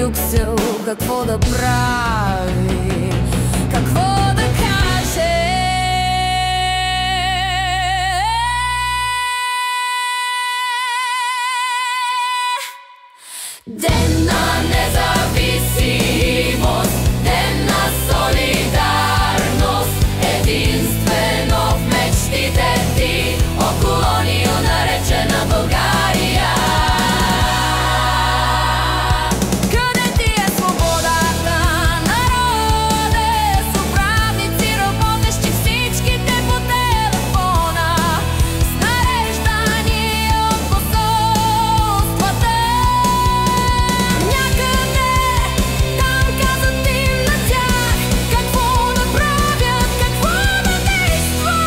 Брюксел какво да прави, какво да каже. Ден на независимост, ден на солидарност, единствено в мечтите ти, о колонио наречена България. Къде ти е свободата, народе, с управници работещи всичките по телефона, с нареждани от посолствата. Някъде там казват им на тях какво да правят, какво да действат.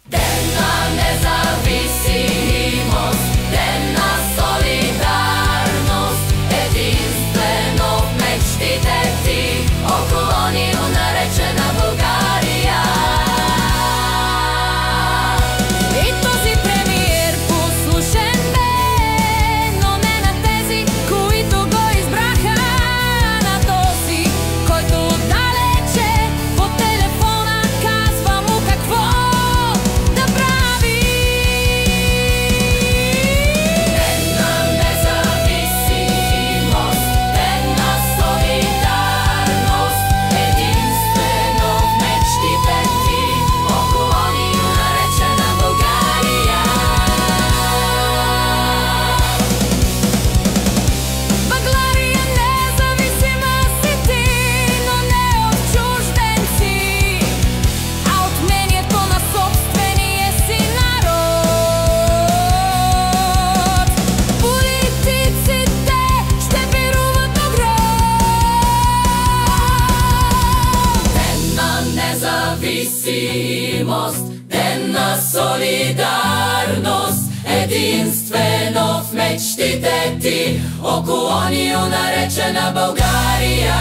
Ден на независимост, ден на солидарност, единствено в мечтите ти, о колонио наречена България. И този премиер послушен бе, но не на тези, които го избраха, на този, който далече по телефона казва му какво да прави. Ден на независимост, ден на солидарност, единствено в мечтите ти, о колонио наречена България. България независима си ти, но не от чужденци, а от мнението на собствения си народ. Политиците ще пируват до гроб. Ден на независимост, ден на солидарност, единствено в мечтите ти, о колонио наречена България.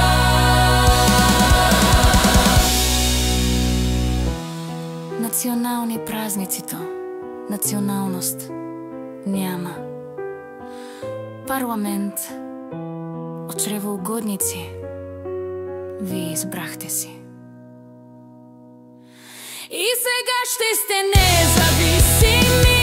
Национални празници-то, националност няма. Парламент от чревоугодници вие избрахте си. И сега ще сте независими.